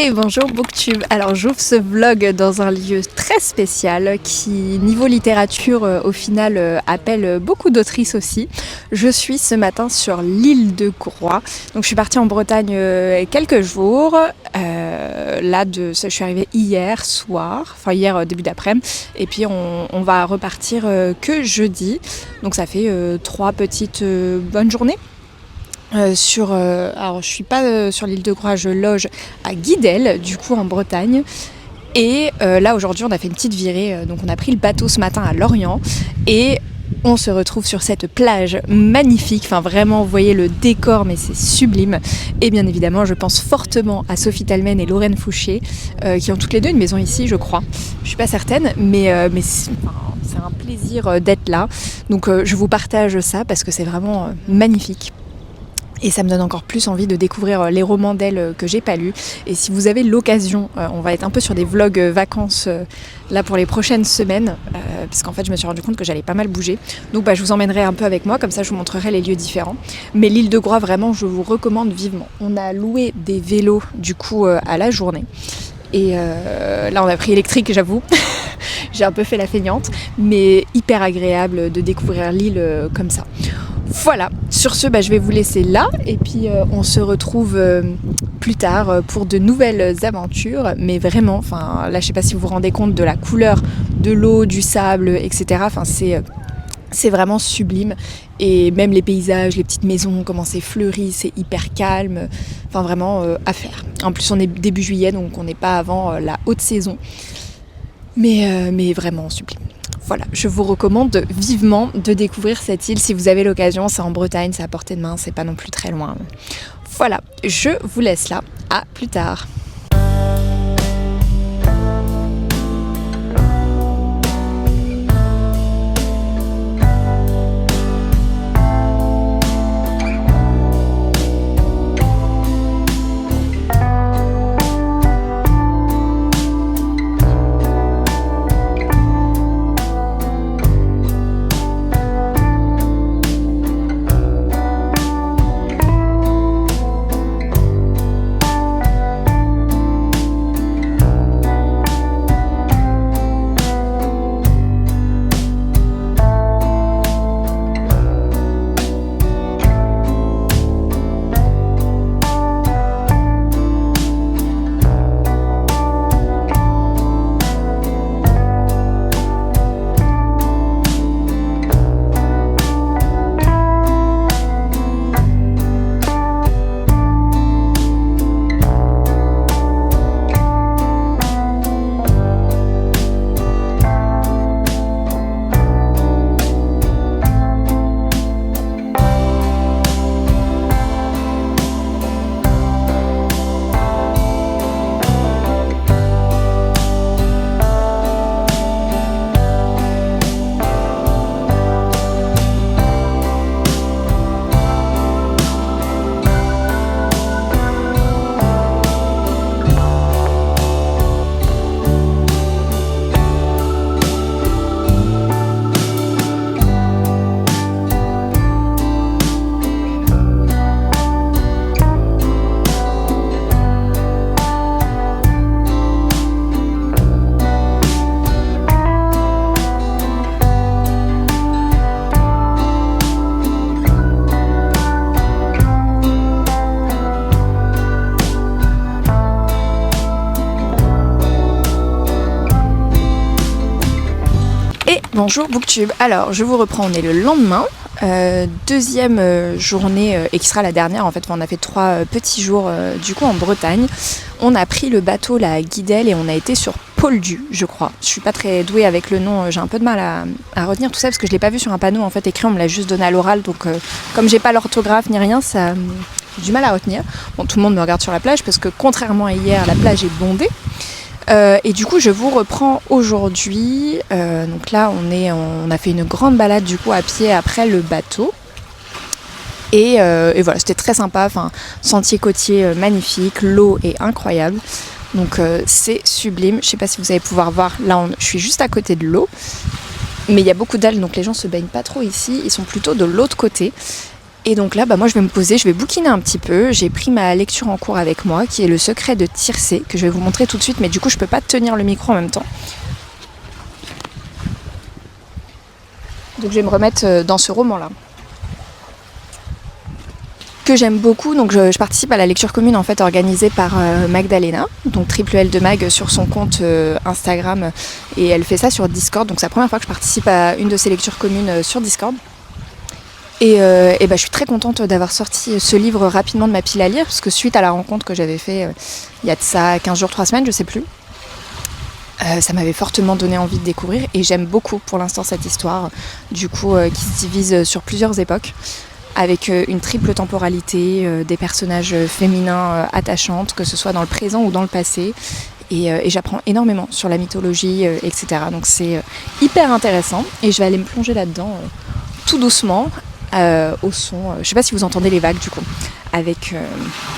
Et bonjour Booktube. Alors j'ouvre ce vlog dans un lieu très spécial qui, niveau littérature, au final appelle beaucoup d'autrices aussi. Je suis ce matin sur l'île de Groix. Donc je suis partie en Bretagne quelques jours. Je suis arrivée hier soir, enfin hier début d'après-midi. Et puis on va repartir que jeudi. Donc ça fait 3 petites bonnes journées. Alors je suis pas sur l'île de Groix, je loge à Guidel, du coup en Bretagne. Et là aujourd'hui on a fait une petite virée, donc on a pris le bateau ce matin à Lorient et on se retrouve sur cette plage magnifique, enfin vraiment vous voyez le décor mais c'est sublime. Et bien évidemment je pense fortement à Sophie Talmen et Lorraine Fouché qui ont toutes les deux une maison ici je crois, je suis pas certaine mais c'est un plaisir d'être là. Donc je vous partage ça parce que c'est vraiment magnifique. Et ça me donne encore plus envie de découvrir les romans d'elle que j'ai pas lus. Et si vous avez l'occasion, on va être un peu sur des vlogs vacances là pour les prochaines semaines, parce qu'en fait je me suis rendu compte que j'allais pas mal bouger. Donc je vous emmènerai un peu avec moi, comme ça je vous montrerai les lieux différents. Mais l'île de Groix vraiment je vous recommande vivement. On a loué des vélos du coup à la journée. Et là on a pris électrique j'avoue. J'ai un peu fait la feignante, mais hyper agréable de découvrir l'île comme ça. Voilà, sur ce je vais vous laisser là et puis on se retrouve plus tard pour de nouvelles aventures, mais vraiment, là je sais pas si vous vous rendez compte de la couleur de l'eau, du sable, etc. C'est vraiment sublime et même les paysages, les petites maisons, comment c'est fleuri, c'est hyper calme, vraiment à faire. En plus on est début juillet donc on n'est pas avant la haute saison, mais vraiment sublime. Voilà, je vous recommande vivement de découvrir cette île si vous avez l'occasion. C'est en Bretagne, c'est à portée de main, c'est pas non plus très loin. Voilà, je vous laisse là. À plus tard. Bonjour Booktube, alors je vous reprends, on est le lendemain, deuxième journée et qui sera la dernière en fait, on a fait 3 petits jours du coup en Bretagne. On a pris le bateau là à Guidel et on a été sur Poldhu je crois. Je suis pas très douée avec le nom, j'ai un peu de mal à retenir tout ça parce que je l'ai pas vu sur un panneau en fait écrit, on me l'a juste donné à l'oral donc comme j'ai pas l'orthographe ni rien, ça j'ai du mal à retenir. Bon tout le monde me regarde sur la plage parce que contrairement à hier la plage est bondée. Et du coup je vous reprends aujourd'hui, donc là on a fait une grande balade du coup à pied après le bateau et voilà c'était très sympa, sentier côtier magnifique, l'eau est incroyable donc c'est sublime. Je sais pas si vous allez pouvoir voir, là je suis juste à côté de l'eau mais il y a beaucoup d'algues donc les gens se baignent pas trop ici, ils sont plutôt de l'autre côté Et donc là, moi je vais me poser, je vais bouquiner un petit peu. J'ai pris ma lecture en cours avec moi, qui est Le secret de Tircé, que je vais vous montrer tout de suite, mais du coup je peux pas tenir le micro en même temps. Donc je vais me remettre dans ce roman-là, que j'aime beaucoup. Donc je participe à la lecture commune en fait organisée par Magdalena, donc Triple L de Mag sur son compte Instagram, et elle fait ça sur Discord. Donc c'est la première fois que je participe à une de ces lectures communes sur Discord. Et je suis très contente d'avoir sorti ce livre rapidement de ma pile à lire, parce que suite à la rencontre que j'avais fait il y a de ça 15 jours, 3 semaines, je sais plus, ça m'avait fortement donné envie de découvrir, et j'aime beaucoup pour l'instant cette histoire, du coup qui se divise sur plusieurs époques, avec une triple temporalité, des personnages féminins attachantes, que ce soit dans le présent ou dans le passé, et j'apprends énormément sur la mythologie, etc. Donc c'est hyper intéressant, et je vais aller me plonger là-dedans tout doucement, au son, je sais pas si vous entendez les vagues du coup, avec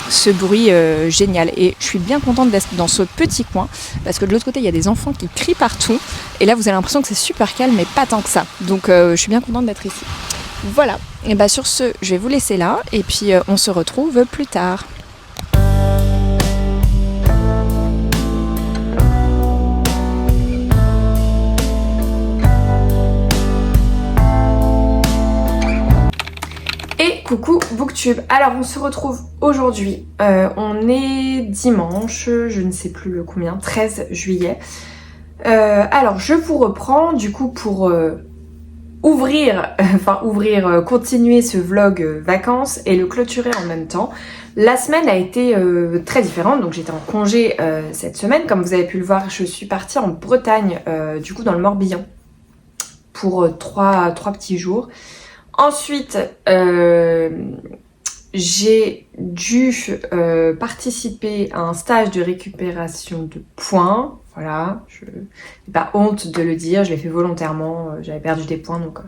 ce bruit génial. Et je suis bien contente d'être dans ce petit coin, parce que de l'autre côté il y a des enfants qui crient partout, et là vous avez l'impression que c'est super calme, mais pas tant que ça. Donc je suis bien contente d'être ici. Voilà, et sur ce, je vais vous laisser là, et puis on se retrouve plus tard. Coucou Booktube, alors on se retrouve aujourd'hui, on est dimanche, je ne sais plus le combien, 13 juillet. Alors je vous reprends du coup pour continuer ce vlog vacances et le clôturer en même temps. La semaine a été très différente, donc j'étais en congé cette semaine, comme vous avez pu le voir, je suis partie en Bretagne, du coup dans le Morbihan, pour trois petits jours. Ensuite, j'ai dû participer à un stage de récupération de points. Voilà, je n'ai pas honte de le dire, je l'ai fait volontairement, j'avais perdu des points, donc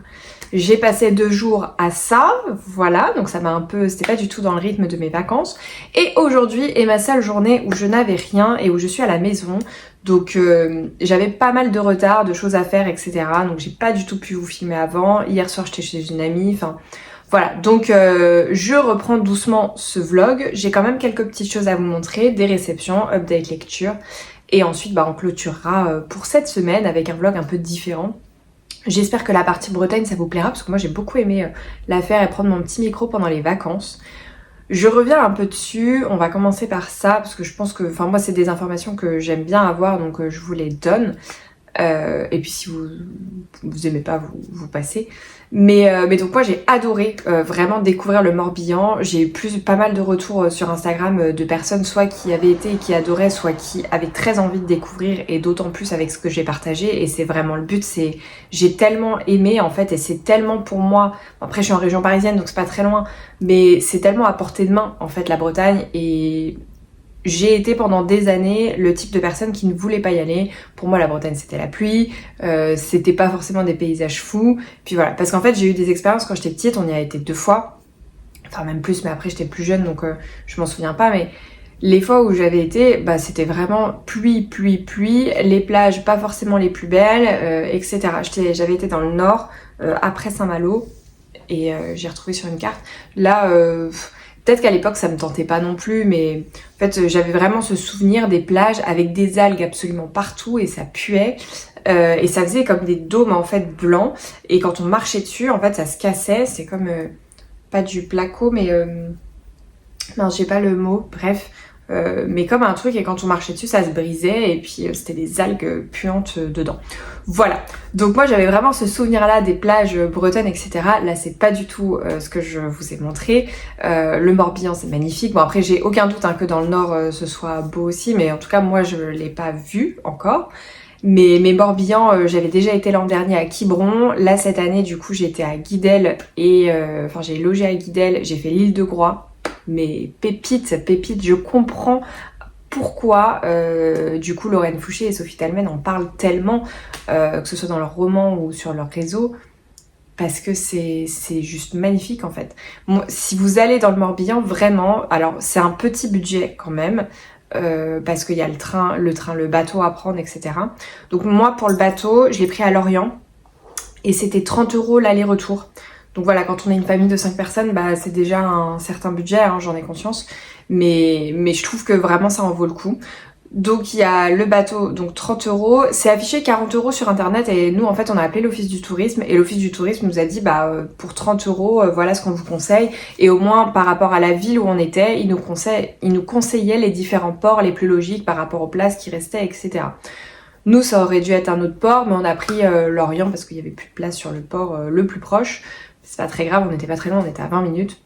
j'ai passé 2 jours à ça, voilà, donc ça m'a un peu, c'était pas du tout dans le rythme de mes vacances. Et aujourd'hui est ma seule journée où je n'avais rien et où je suis à la maison. Donc j'avais pas mal de retard, de choses à faire, etc. Donc j'ai pas du tout pu vous filmer avant. Hier soir j'étais chez une amie, enfin voilà. Donc je reprends doucement ce vlog. J'ai quand même quelques petites choses à vous montrer, des réceptions, update lecture. Et ensuite on clôturera pour cette semaine avec un vlog un peu différent. J'espère que la partie Bretagne ça vous plaira, parce que moi j'ai beaucoup aimé la faire et prendre mon petit micro pendant les vacances. Je reviens un peu dessus, on va commencer par ça, parce que je pense que, moi c'est des informations que j'aime bien avoir, donc je vous les donne. Et puis si vous aimez pas, vous passez. Mais donc moi j'ai adoré vraiment découvrir le Morbihan. J'ai eu pas mal de retours sur Instagram de personnes soit qui avaient été et qui adoraient, soit qui avaient très envie de découvrir, et d'autant plus avec ce que j'ai partagé. Et c'est vraiment le but, j'ai tellement aimé en fait, et c'est tellement pour moi, après je suis en région parisienne donc c'est pas très loin, mais c'est tellement à portée de main en fait la Bretagne, et j'ai été pendant des années le type de personne qui ne voulait pas y aller. Pour moi la Bretagne c'était la pluie, c'était pas forcément des paysages fous, puis voilà, parce qu'en fait j'ai eu des expériences quand j'étais petite, on y a été 2 fois, enfin même plus, mais après j'étais plus jeune donc je m'en souviens pas, mais les fois où j'avais été, c'était vraiment pluie, les plages pas forcément les plus belles, etc. J'avais été dans le nord, après Saint-Malo, et j'ai retrouvé sur une carte, là peut-être qu'à l'époque ça me tentait pas non plus, mais en fait j'avais vraiment ce souvenir des plages avec des algues absolument partout, et ça puait, et ça faisait comme des dômes en fait blancs, et quand on marchait dessus en fait ça se cassait, c'est comme pas du placo, mais non j'ai pas le mot, bref, mais comme un truc, et quand on marchait dessus ça se brisait, et puis c'était des algues puantes dedans. Voilà, donc moi j'avais vraiment ce souvenir là des plages bretonnes, etc. Là c'est pas du tout ce que je vous ai montré. Le Morbihan c'est magnifique, bon après j'ai aucun doute que dans le nord ce soit beau aussi, mais en tout cas moi je l'ai pas vu encore. Mais Morbihan, j'avais déjà été l'an dernier à Quiberon. Là cette année du coup j'étais à Guidel, et j'ai logé à Guidel, j'ai fait l'île de Groix. Mais pépite, je comprends pourquoi du coup Lorraine Fouché et Sophie Talmen en parlent tellement, que ce soit dans leur roman ou sur leur réseau, parce que c'est juste magnifique en fait. Bon, si vous allez dans le Morbihan, vraiment, alors c'est un petit budget quand même, parce qu'il y a le bateau à prendre, etc. Donc moi pour le bateau, je l'ai pris à Lorient, et c'était 30 € l'aller-retour. Donc voilà, quand on est une famille de 5 personnes, bah c'est déjà un certain budget, hein, j'en ai conscience. Mais je trouve que vraiment ça en vaut le coup. Donc il y a le bateau, donc 30 euros. C'est affiché 40 euros sur internet et nous en fait on a appelé l'office du tourisme et l'office du tourisme nous a dit bah pour 30 euros voilà ce qu'on vous conseille. Et au moins par rapport à la ville où on était, ils nous conseillaient les différents ports les plus logiques par rapport aux places qui restaient, etc. Nous ça aurait dû être un autre port mais on a pris Lorient parce qu'il y avait plus de place sur le port le plus proche. C'est pas très grave, on n'était pas très loin, on était à 20 minutes.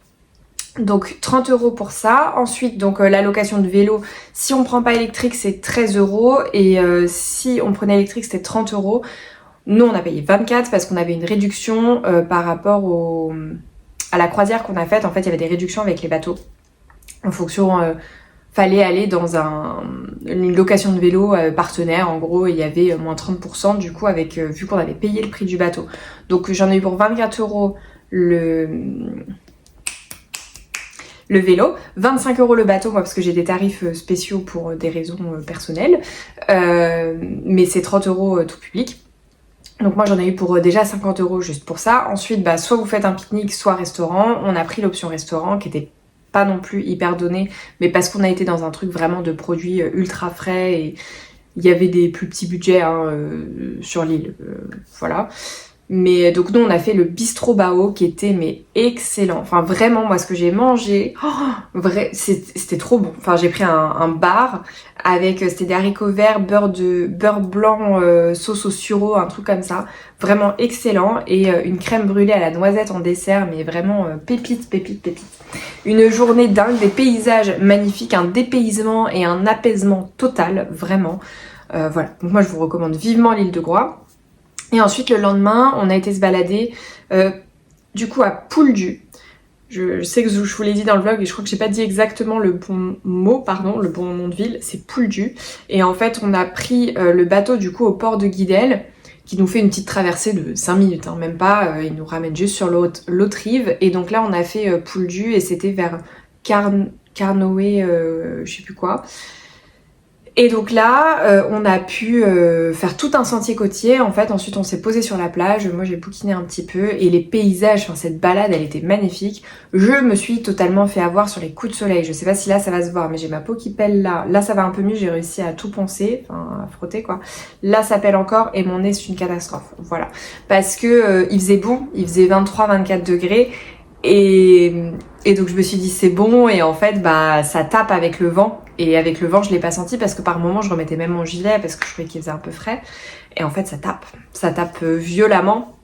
Donc 30 euros pour ça. Ensuite, donc la location de vélo, si on prend pas électrique, c'est 13 euros. Et si on prenait électrique, c'était 30 euros. Nous, on a payé 24 parce qu'on avait une réduction par rapport à la croisière qu'on a faite. En fait, il y avait des réductions avec les bateaux. En fonction, fallait aller dans une location de vélo partenaire. En gros, il y avait moins 30% du coup, avec vu qu'on avait payé le prix du bateau. Donc j'en ai eu pour 24 euros le vélo, 25 euros le bateau, moi parce que j'ai des tarifs spéciaux pour des raisons personnelles, mais c'est 30 euros tout public. Donc moi j'en ai eu pour déjà 50 euros juste pour ça. Ensuite, bah, soit vous faites un pique-nique, soit restaurant. On a pris l'option restaurant qui était pas non plus hyper donnée, mais parce qu'on a été dans un truc vraiment de produits ultra frais et il y avait des plus petits budgets hein, sur l'île, voilà. Mais donc nous on a fait le bistrot Bao qui était mais excellent. Enfin vraiment moi ce que j'ai mangé, c'était trop bon. Enfin j'ai pris un bar avec c'était des haricots verts, beurre blanc, sauce au sureau, un truc comme ça. Vraiment excellent et une crème brûlée à la noisette en dessert mais vraiment pépite. Une journée dingue, des paysages magnifiques, un dépaysement et un apaisement total vraiment. Voilà donc moi je vous recommande vivement l'île de Groix. Et ensuite, le lendemain, on a été se balader du coup à Pouldu. Je sais que je vous l'ai dit dans le vlog et je crois que j'ai pas dit exactement le bon mot, pardon, le bon nom de ville, c'est Pouldu. Et en fait, on a pris le bateau du coup au port de Guidel qui nous fait une petite traversée de 5 minutes, hein, même pas, il nous ramène juste sur l'autre rive. Et donc là, on a fait Pouldu et c'était vers Carnoët, je sais plus quoi. Et donc là, on a pu faire tout un sentier côtier. En fait, ensuite, on s'est posé sur la plage. Moi, j'ai bouquiné un petit peu. Et les paysages, enfin, cette balade, elle était magnifique. Je me suis totalement fait avoir sur les coups de soleil. Je sais pas si là, ça va se voir, mais j'ai ma peau qui pèle là. Là, ça va un peu mieux. J'ai réussi à tout poncer, enfin, à frotter, quoi. Là, ça pèle encore et mon nez, c'est une catastrophe. Voilà. Parce que il faisait bon. Il faisait 23-24 degrés. Et donc je me suis dit c'est bon et en fait bah ça tape avec le vent et avec le vent je l'ai pas senti parce que par moment je remettais même mon gilet parce que je trouvais qu'il faisait un peu frais et en fait ça tape violemment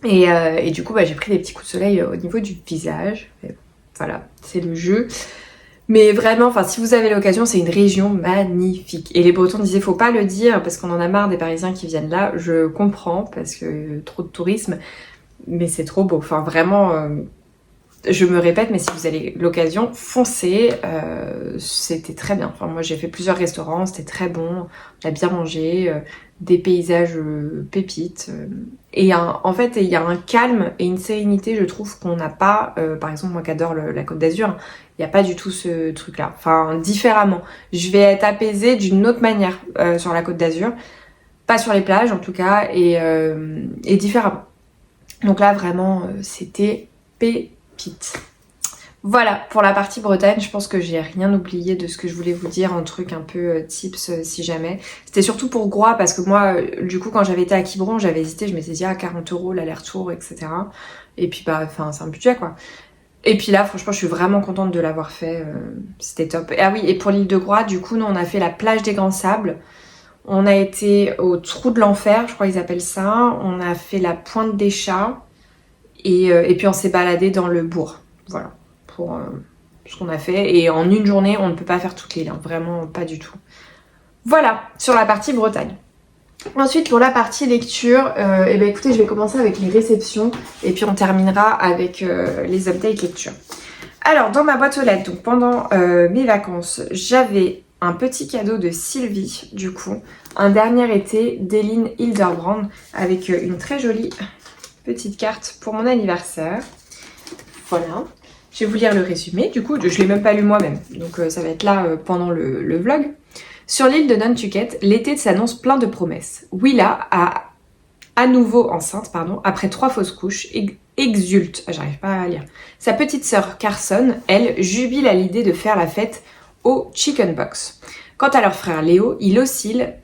et du coup bah, j'ai pris des petits coups de soleil au niveau du visage et voilà c'est le jeu mais vraiment enfin si vous avez l'occasion c'est une région magnifique et les Bretons disaient faut pas le dire parce qu'on en a marre des Parisiens qui viennent là je comprends parce que trop de tourisme mais c'est trop beau enfin vraiment je me répète, mais si vous avez l'occasion, foncez, c'était très bien. Enfin, moi j'ai fait plusieurs restaurants, c'était très bon, on a bien mangé, des paysages pépites. Et en fait, il y a un calme et une sérénité, je trouve, qu'on n'a pas, par exemple, moi qui adore la Côte d'Azur, il n'y a pas du tout ce truc-là. Enfin, différemment. Je vais être apaisée d'une autre manière sur la Côte d'Azur, pas sur les plages en tout cas, et différemment. Donc là, vraiment, c'était pépite. Voilà pour la partie Bretagne, je pense que j'ai rien oublié de ce que je voulais vous dire, un truc un peu tips si jamais. C'était surtout pour Groix parce que moi du coup quand j'avais été à Quiberon j'avais hésité, je m'étais dit ah 40 euros l'aller-retour etc. Et puis bah enfin c'est un budget quoi. Et puis là franchement je suis vraiment contente de l'avoir fait, c'était top. Ah oui et pour l'île de Groix du coup nous on a fait la plage des Grands Sables. On a été au Trou de l'Enfer, je crois qu'ils appellent ça. On a fait la Pointe des Chats. Et puis on s'est baladé dans le bourg. Voilà, pour ce qu'on a fait. Et en une journée, on ne peut pas faire toute l'île, hein, vraiment pas du tout. Voilà, sur la partie Bretagne. Ensuite, pour la partie lecture, eh ben, écoutez, je vais commencer avec les réceptions. Et puis on terminera avec les updates lecture. Alors, dans ma boîte aux lettres, donc pendant mes vacances, j'avais un petit cadeau de Sylvie, du coup. Un dernier été d'Eline Hilderbrand avec une très jolie petite carte pour mon anniversaire. Voilà. Je vais vous lire le résumé. Du coup, je l'ai même pas lu moi-même. Donc ça va être là pendant le vlog. Sur l'île de Nantucket, l'été s'annonce plein de promesses. Willa a à nouveau enceinte, après 3 fausses couches, exulte, j'arrive pas à lire. Sa petite sœur Carson, elle, jubile à l'idée de faire la fête au Chicken Box. Quant à leur frère Léo, il oscille,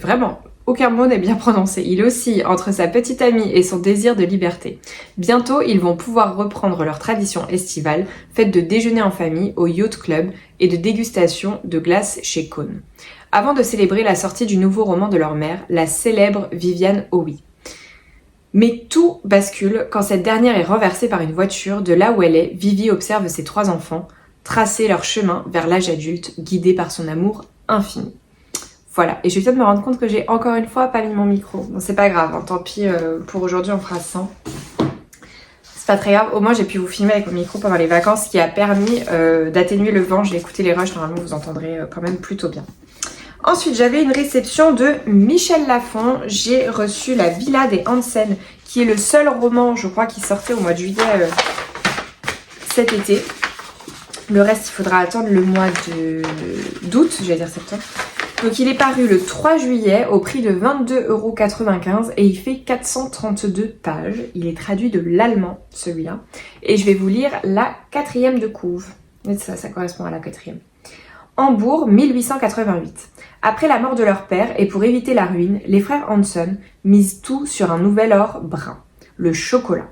vraiment, aucun mot n'est bien prononcé, il oscille entre sa petite amie et son désir de liberté. Bientôt, ils vont pouvoir reprendre leur tradition estivale, faite de déjeuner en famille au Yacht Club et de dégustation de glace chez Cone. Avant de célébrer la sortie du nouveau roman de leur mère, la célèbre Viviane Howie. Mais tout bascule quand cette dernière est renversée par une voiture. De là où elle est, Vivi observe ses 3 enfants tracer leur chemin vers l'âge adulte, guidés par son amour infini. Voilà, et je viens de me rendre compte que j'ai encore une fois pas mis mon micro. Bon, c'est pas grave, hein, tant pis, pour aujourd'hui on fera 100. C'est pas très grave, au moins j'ai pu vous filmer avec mon micro pendant les vacances, ce qui a permis d'atténuer le vent. J'ai écouté les rushs, normalement vous entendrez quand même plutôt bien. Ensuite, j'avais une réception de Michel Lafon. J'ai reçu La Villa des Hansen, qui est le seul roman, je crois, qui sortait au mois de juillet cet été. Le reste, il faudra attendre le mois d'août, j'allais dire septembre. Donc, il est paru le 3 juillet au prix de 22,95 € et il fait 432 pages. Il est traduit de l'allemand, celui-là. Et je vais vous lire la 4e de couve. Et ça correspond à la 4e. Hambourg, 1888. Après la mort de leur père et pour éviter la ruine, les frères Hanson misent tout sur un nouvel or brun, le chocolat.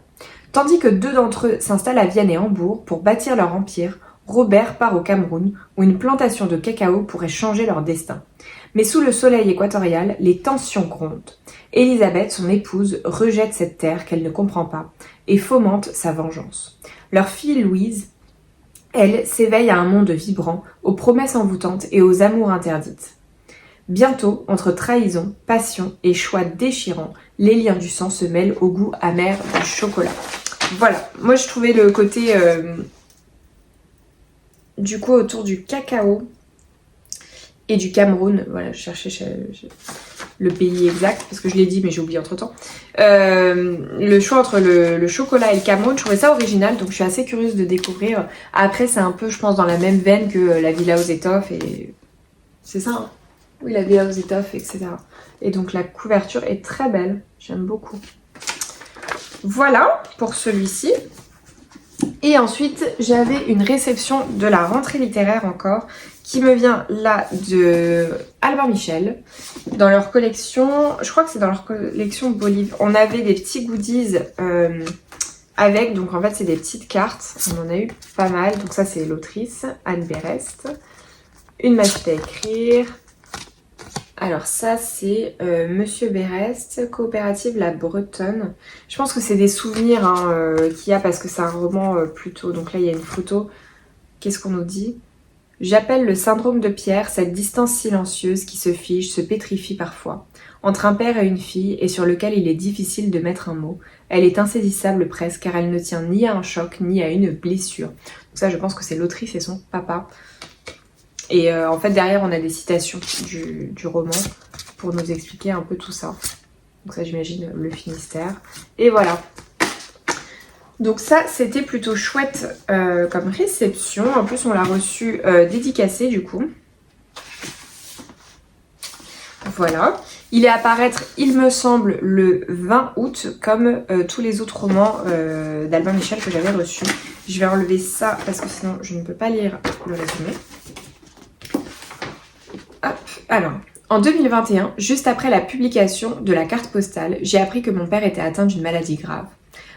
Tandis que 2 d'entre eux s'installent à Vienne et Hambourg pour bâtir leur empire, Robert part au Cameroun où une plantation de cacao pourrait changer leur destin. Mais sous le soleil équatorial, les tensions grondent. Élisabeth, son épouse, rejette cette terre qu'elle ne comprend pas et fomente sa vengeance. Leur fille Louise, elle, s'éveille à un monde vibrant, aux promesses envoûtantes et aux amours interdites. Bientôt, entre trahison, passion et choix déchirants, les liens du sang se mêlent au goût amer du chocolat. Voilà, moi je trouvais le côté du coup autour du cacao et du Cameroun, voilà, je cherchais le pays exact parce que je l'ai dit mais j'ai oublié entre temps. Le choix entre le chocolat et le Cameroun, je trouvais ça original, donc je suis assez curieuse de découvrir. Après c'est un peu, je pense, dans la même veine que la Villa aux étoffes et c'est ça, hein. Oui, la Villa aux étoffes, etc. Et donc la couverture est très belle, j'aime beaucoup. Voilà pour celui-ci. Et ensuite, j'avais une réception de la rentrée littéraire encore, qui me vient là de Albin Michel, dans leur collection, je crois que c'est dans leur collection Bolive. On avait des petits goodies avec, donc en fait c'est des petites cartes, on en a eu pas mal, donc ça c'est l'autrice, Anne Berest. Une matite à écrire. Alors ça c'est Monsieur Berest, coopérative La Bretonne. Je pense que c'est des souvenirs qu'il y a parce que c'est un roman plutôt. Donc là il y a une photo. Qu'est-ce qu'on nous dit? J'appelle le syndrome de Pierre cette distance silencieuse qui se fige, se pétrifie parfois, entre un père et une fille et sur lequel il est difficile de mettre un mot. Elle est insaisissable presque car elle ne tient ni à un choc ni à une blessure. Donc ça je pense que c'est l'autrice et son papa. Et en fait derrière on a des citations du roman pour nous expliquer un peu tout ça. Donc ça j'imagine le Finistère. Et voilà. Donc ça c'était plutôt chouette comme réception. En plus on l'a reçu dédicacé du coup. Voilà. Il est à paraître, il me semble, le 20 août comme tous les autres romans d'Albin Michel que j'avais reçus. Je vais enlever ça parce que sinon je ne peux pas lire le résumé. Hop, alors, en 2021, juste après la publication de la carte postale, j'ai appris que mon père était atteint d'une maladie grave.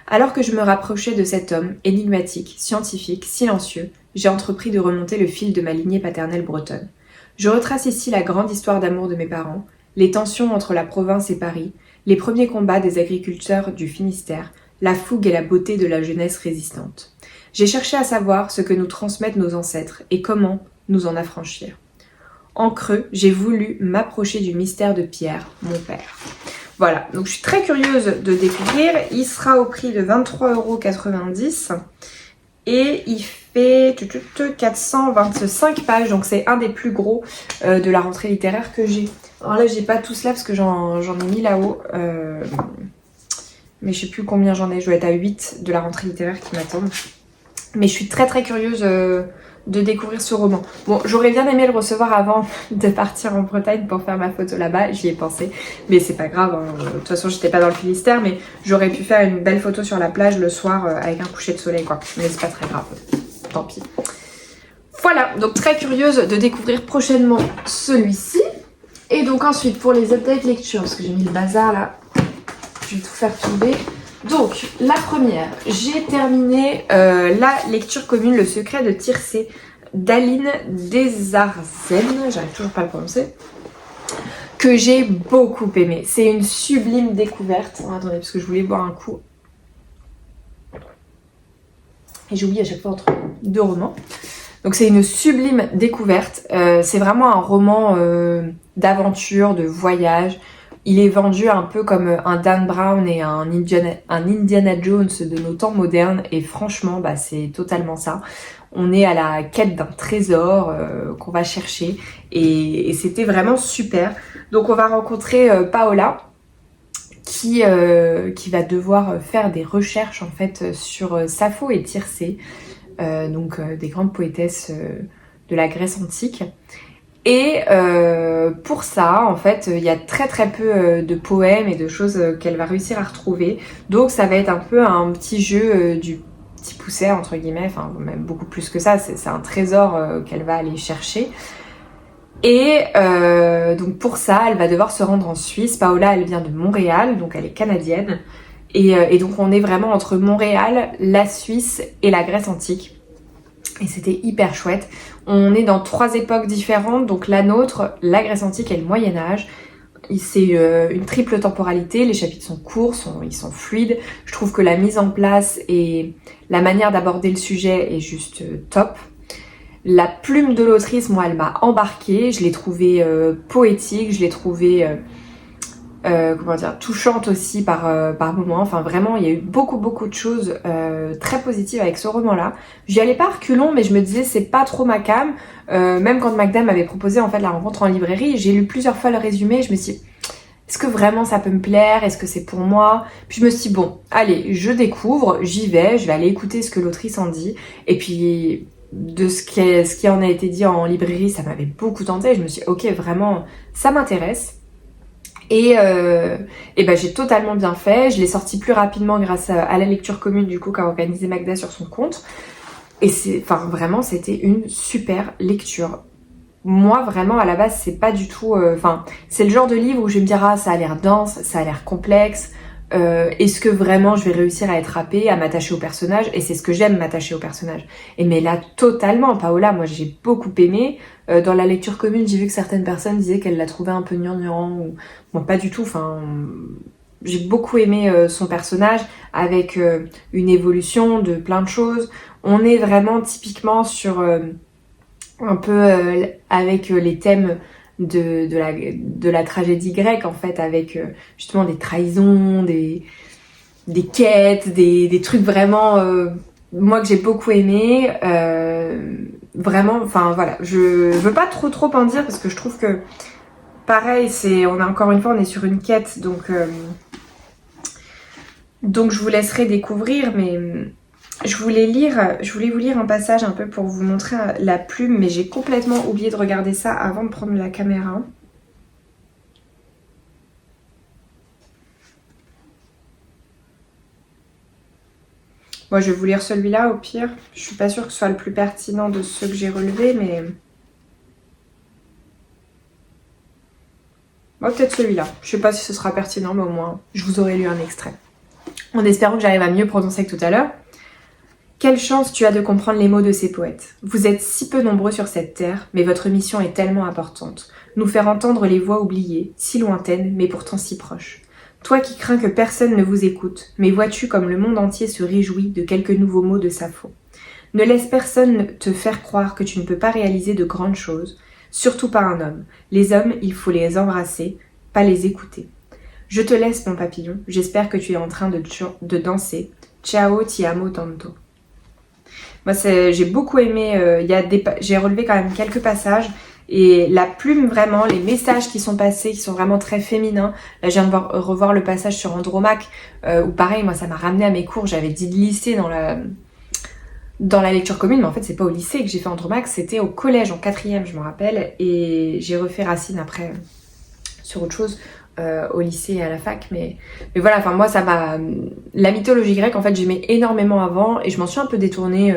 Alors que je me rapprochais de cet homme, énigmatique, scientifique, silencieux, j'ai entrepris de remonter le fil de ma lignée paternelle bretonne. Je retrace ici la grande histoire d'amour de mes parents, les tensions entre la province et Paris, les premiers combats des agriculteurs du Finistère, la fougue et la beauté de la jeunesse résistante. J'ai cherché à savoir ce que nous transmettent nos ancêtres et comment nous en affranchir. En creux, j'ai voulu m'approcher du mystère de Pierre, mon père. Voilà, donc je suis très curieuse de découvrir. Il sera au prix de 23,90 € et il fait 425 pages, donc c'est un des plus gros de la rentrée littéraire que j'ai. Alors là, j'ai pas tout cela parce que j'en ai mis là-haut, mais je sais plus combien j'en ai. Je dois être à 8 de la rentrée littéraire qui m'attendent. Mais je suis très très curieuse de découvrir ce roman. Bon, j'aurais bien aimé le recevoir avant de partir en Bretagne pour faire ma photo là-bas, j'y ai pensé, mais c'est pas grave, hein. De toute façon j'étais pas dans le Finistère, mais j'aurais pu faire une belle photo sur la plage le soir avec un coucher de soleil quoi, mais c'est pas très grave, tant pis. Voilà, donc très curieuse de découvrir prochainement celui-ci. Et donc ensuite pour les updates lecture, parce que j'ai mis le bazar là, je vais tout faire tomber. Donc, la première, j'ai terminé la lecture commune Le secret de Tircé d'Aline Desarzen, j'arrive toujours pas à le prononcer, que j'ai beaucoup aimé. C'est une sublime découverte. Oh, attendez, parce que je voulais boire un coup. Et j'oublie à chaque fois entre deux romans. Donc c'est une sublime découverte. C'est vraiment un roman d'aventure, de voyage. Il est vendu un peu comme un Dan Brown et un Indiana Jones de nos temps modernes. Et franchement, bah, c'est totalement ça. On est à la quête d'un trésor qu'on va chercher. Et c'était vraiment super. Donc on va rencontrer Paola qui va devoir faire des recherches en fait sur Sappho et Tircé. Donc des grandes poétesses de la Grèce antique. Et pour ça, en fait, il y a très très peu de poèmes et de choses qu'elle va réussir à retrouver. Donc ça va être un peu un petit jeu du petit pousset, entre guillemets, enfin même beaucoup plus que ça, c'est un trésor qu'elle va aller chercher. Et donc pour ça, elle va devoir se rendre en Suisse. Paola, elle vient de Montréal, donc elle est canadienne. Et donc on est vraiment entre Montréal, la Suisse et la Grèce antique. Et c'était hyper chouette. On est dans 3 époques différentes, donc la nôtre, la Grèce antique et le Moyen-Âge. C'est une triple temporalité, les chapitres sont courts, ils sont fluides. Je trouve que la mise en place et la manière d'aborder le sujet est juste top. La plume de l'autrice, moi, elle m'a embarquée. Je l'ai trouvée poétique, je l'ai trouvée touchante aussi par moments. Enfin vraiment, il y a eu beaucoup de choses très positives avec ce roman-là. J'y allais pas à reculons, mais je me disais c'est pas trop ma came. Même quand Magda m'avait proposé en fait la rencontre en librairie, j'ai lu plusieurs fois le résumé. Je me suis dit, est-ce que vraiment ça peut me plaire? Est-ce que c'est pour moi? Puis je me suis dit bon, allez, je découvre, j'y vais, je vais aller écouter ce que l'autrice en dit. Et puis de ce qui en a été dit en librairie, ça m'avait beaucoup tenté. Je me suis dit ok, vraiment, ça m'intéresse. Et ben j'ai totalement bien fait. Je l'ai sorti plus rapidement grâce à la lecture commune du coup qu'a organisé Magda sur son compte. Et vraiment c'était une super lecture. Moi vraiment à la base c'est pas du tout, c'est le genre de livre où je vais me dire ah ça a l'air dense, ça a l'air complexe. Est-ce que vraiment je vais réussir à être happée, à m'attacher au personnage? Et c'est ce que j'aime, m'attacher au personnage. Et mais là totalement, Paola, moi j'ai beaucoup aimé. Dans la lecture commune, j'ai vu que certaines personnes disaient qu'elle la trouvait un peu gnangnan, ou bon pas du tout. J'ai beaucoup aimé son personnage avec une évolution de plein de choses. On est vraiment typiquement sur un peu avec les thèmes de la tragédie grecque en fait, avec justement des trahisons, des quêtes, des trucs vraiment moi que j'ai beaucoup aimé. Vraiment, enfin voilà, je veux pas trop en dire parce que je trouve que pareil, on est sur une quête, donc je vous laisserai découvrir, mais je voulais vous lire un passage un peu pour vous montrer la plume, mais j'ai complètement oublié de regarder ça avant de prendre la caméra. Moi, je vais vous lire celui-là au pire. Je suis pas sûre que ce soit le plus pertinent de ceux que j'ai relevés, mais... Bon, peut-être celui-là. Je sais pas si ce sera pertinent, mais au moins, je vous aurai lu un extrait. En espérant que j'arrive à mieux prononcer que tout à l'heure. Quelle chance tu as de comprendre les mots de ces poètes. Vous êtes si peu nombreux sur cette terre, mais votre mission est tellement importante. Nous faire entendre les voix oubliées, si lointaines, mais pourtant si proches. Toi qui crains que personne ne vous écoute, mais vois-tu comme le monde entier se réjouit de quelques nouveaux mots de Sappho. Ne laisse personne te faire croire que tu ne peux pas réaliser de grandes choses, surtout pas un homme. Les hommes, il faut les embrasser, pas les écouter. Je te laisse, mon papillon, j'espère que tu es en train de danser. Ciao, ti amo tanto. Moi, j'ai beaucoup aimé, j'ai relevé quand même quelques passages. Et la plume vraiment, les messages qui sont passés, qui sont vraiment très féminins. Là, je viens de revoir le passage sur Andromaque, où pareil, moi ça m'a ramené à mes cours, j'avais dit de lycée dans la lecture commune, mais en fait c'est pas au lycée que j'ai fait Andromaque, c'était au collège en 4e je me rappelle, et j'ai refait Racine après sur autre chose au lycée et à la fac, mais voilà, enfin moi ça m'a... La mythologie grecque en fait j'aimais énormément avant et je m'en suis un peu détournée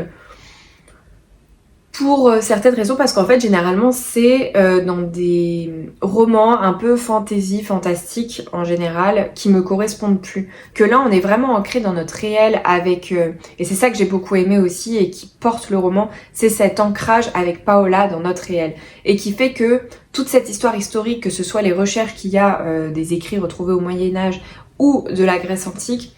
pour certaines raisons, parce qu'en fait généralement c'est dans des romans un peu fantasy, fantastique en général, qui me correspondent plus. Que là on est vraiment ancré dans notre réel avec... et c'est ça que j'ai beaucoup aimé aussi et qui porte le roman, c'est cet ancrage avec Paola dans notre réel. Et qui fait que toute cette histoire historique, que ce soit les recherches qu'il y a des écrits retrouvés au Moyen-Âge ou de la Grèce antique,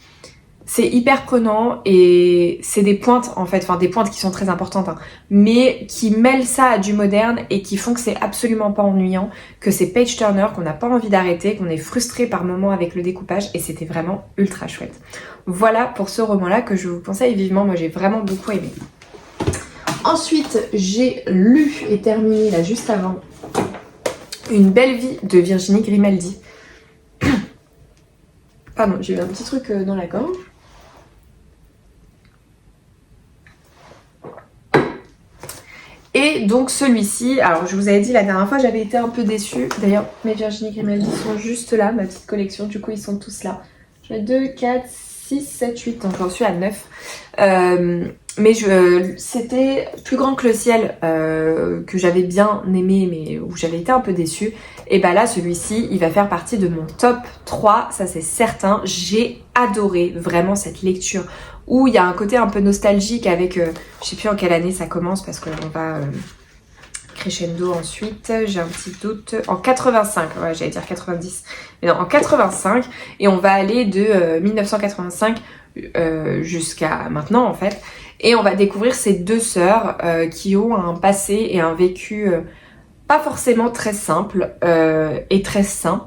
c'est hyper prenant et c'est des pointes en fait, enfin des pointes qui sont très importantes, hein, mais qui mêlent ça à du moderne et qui font que c'est absolument pas ennuyant, que c'est page turner, qu'on n'a pas envie d'arrêter, qu'on est frustré par moments avec le découpage et c'était vraiment ultra chouette. Voilà pour ce roman-là que je vous conseille vivement, moi j'ai vraiment beaucoup aimé. Ensuite, j'ai lu et terminé là juste avant Une belle vie de Virginie Grimaldi. Pardon, j'ai eu un petit truc dans la gorge. Et donc celui-ci, alors je vous avais dit la dernière fois, j'avais été un peu déçue. D'ailleurs, mes Virginie Grimaldi sont juste là, ma petite collection, du coup ils sont tous là. J'en ai 2, 4, 6, 7, 8, donc j'en suis à 9. Mais c'était Plus grand que le ciel, que j'avais bien aimé, mais où j'avais été un peu déçue. Et bah là, celui-ci, il va faire partie de mon top 3, ça c'est certain. J'ai adoré vraiment cette lecture, où il y a un côté un peu nostalgique avec, je sais plus en quelle année ça commence, parce qu'on va crescendo ensuite, j'ai un petit doute, en 85, ouais j'allais dire 90, mais non, en 85, et on va aller de 1985 jusqu'à maintenant en fait, et on va découvrir ces deux sœurs qui ont un passé et un vécu pas forcément très simple et très sain.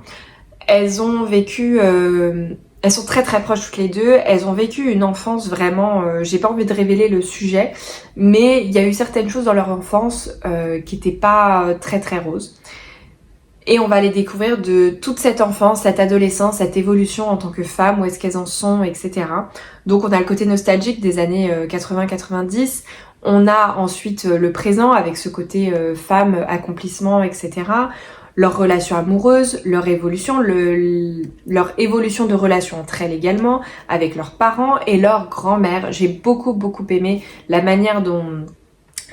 Elles ont vécu... elles sont très très proches toutes les deux, elles ont vécu une enfance vraiment... j'ai pas envie de révéler le sujet, mais il y a eu certaines choses dans leur enfance qui étaient pas très très roses. Et on va les découvrir de toute cette enfance, cette adolescence, cette évolution en tant que femme, où est-ce qu'elles en sont, etc. Donc on a le côté nostalgique des années 80-90, on a ensuite le présent avec ce côté femme, accomplissement, etc. Leur relation amoureuse, leur évolution, leur évolution de relation entre elles également, avec leurs parents et leur grand-mère. J'ai beaucoup aimé la manière dont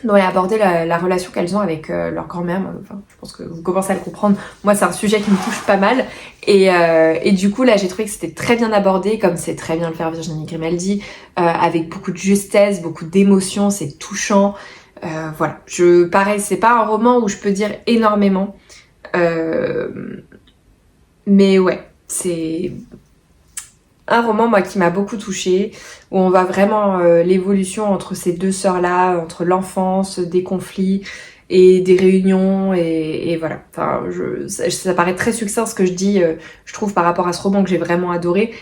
est abordée la relation qu'elles ont avec leur grand-mère. Enfin, je pense que vous commencez à le comprendre. Moi, c'est un sujet qui me touche pas mal. Et du coup, là, j'ai trouvé que c'était très bien abordé, comme c'est très bien le faire Virginie Grimaldi, avec beaucoup de justesse, beaucoup d'émotion, c'est touchant. Voilà. Pareil, c'est pas un roman où je peux dire énormément. Mais ouais, c'est un roman moi qui m'a beaucoup touchée, où on voit vraiment l'évolution entre ces deux sœurs-là, entre l'enfance, des conflits et des réunions et voilà. Enfin, ça paraît très succinct ce que je dis, je trouve, par rapport à ce roman que j'ai vraiment adoré,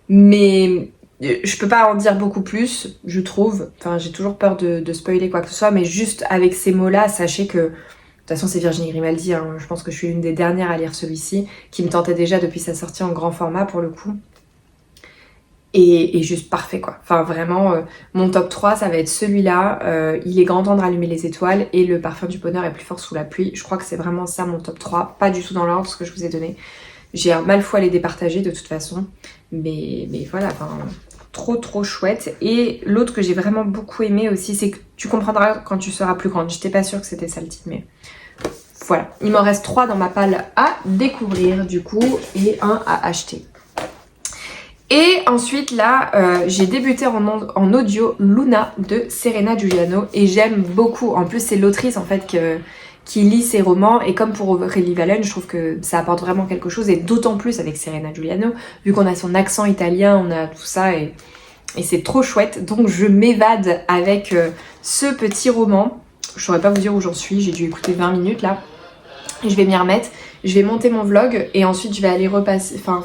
mais je peux pas en dire beaucoup plus, je trouve. Enfin, j'ai toujours peur de spoiler quoi que ce soit, mais juste avec ces mots-là, sachez que de toute façon, c'est Virginie Grimaldi, hein. Je pense que je suis l'une des dernières à lire celui-ci, qui me tentait déjà depuis sa sortie en grand format pour le coup. Et juste parfait quoi. Enfin vraiment, mon top 3 ça va être celui-là, Il est grand temps de rallumer les étoiles et Le parfum du bonheur est plus fort sous la pluie. Je crois que c'est vraiment ça mon top 3, pas du tout dans l'ordre ce que je vous ai donné. J'ai un mal fou à les départager de toute façon, mais voilà, enfin... trop chouette. Et l'autre que j'ai vraiment beaucoup aimé aussi, c'est que tu comprendras quand tu seras plus grande. J'étais pas sûre que c'était ça le titre, mais voilà. Il m'en reste 3 dans ma palle à découvrir du coup et un à acheter. Et ensuite là, j'ai débuté en audio Luna de Serena Giuliano et j'aime beaucoup. En plus c'est l'autrice en fait qui lit ses romans, et comme pour Aurélie Vallen, je trouve que ça apporte vraiment quelque chose, et d'autant plus avec Serena Giuliano, vu qu'on a son accent italien, on a tout ça, et c'est trop chouette. Donc je m'évade avec ce petit roman. Je saurais pas vous dire où j'en suis, j'ai dû écouter 20 minutes là. Je vais m'y remettre, je vais monter mon vlog, et ensuite je vais aller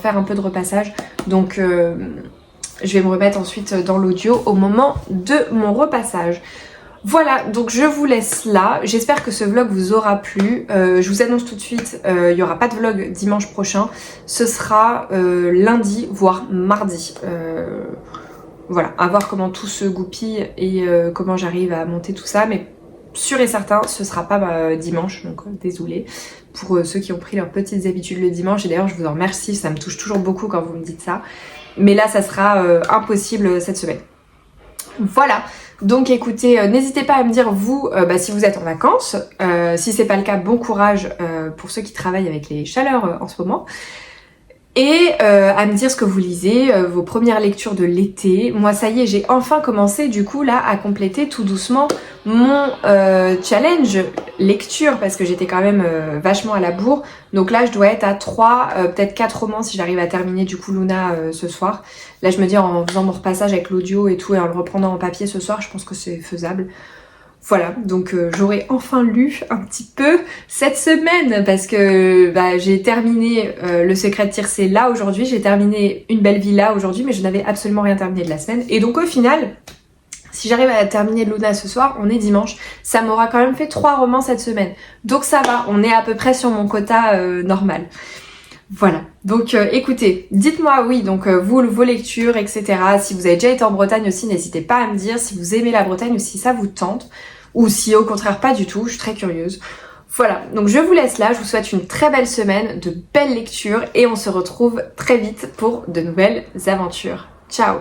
faire un peu de repassage. Donc je vais me remettre ensuite dans l'audio au moment de mon repassage. Voilà, donc je vous laisse là. J'espère que ce vlog vous aura plu. Je vous annonce tout de suite, il n'y aura pas de vlog dimanche prochain. Ce sera lundi, voire mardi. voilà, à voir comment tout se goupille et comment j'arrive à monter tout ça, mais sûr et certain, ce sera pas dimanche, donc désolée pour ceux qui ont pris leurs petites habitudes le dimanche, et d'ailleurs je vous en remercie, ça me touche toujours beaucoup quand vous me dites ça, mais là ça sera impossible cette semaine. Voilà, donc écoutez, n'hésitez pas à me dire vous si vous êtes en vacances, si c'est pas le cas, bon courage pour ceux qui travaillent avec les chaleurs en ce moment. Et à me dire ce que vous lisez, vos premières lectures de l'été. Moi ça y est, j'ai enfin commencé du coup là à compléter tout doucement mon challenge lecture, parce que j'étais quand même vachement à la bourre. Donc là je dois être à 3, peut-être 4 romans si j'arrive à terminer du coup Luna ce soir. Là je me dis en faisant mon repassage avec l'audio et tout et en le reprenant en papier ce soir, je pense que c'est faisable. Voilà, donc j'aurai enfin lu un petit peu cette semaine parce que j'ai terminé Le Secret de Circé là aujourd'hui, j'ai terminé Une belle vie là aujourd'hui, mais je n'avais absolument rien terminé de la semaine. Et donc au final, si j'arrive à terminer Luna ce soir, on est dimanche, ça m'aura quand même fait 3 romans cette semaine. Donc ça va, on est à peu près sur mon quota normal. Voilà, donc écoutez, dites-moi oui, donc vous, vos lectures, etc. Si vous avez déjà été en Bretagne aussi, n'hésitez pas à me dire si vous aimez la Bretagne ou si ça vous tente, ou si au contraire pas du tout, je suis très curieuse. Voilà, donc je vous laisse là, je vous souhaite une très belle semaine, de belles lectures, et on se retrouve très vite pour de nouvelles aventures. Ciao!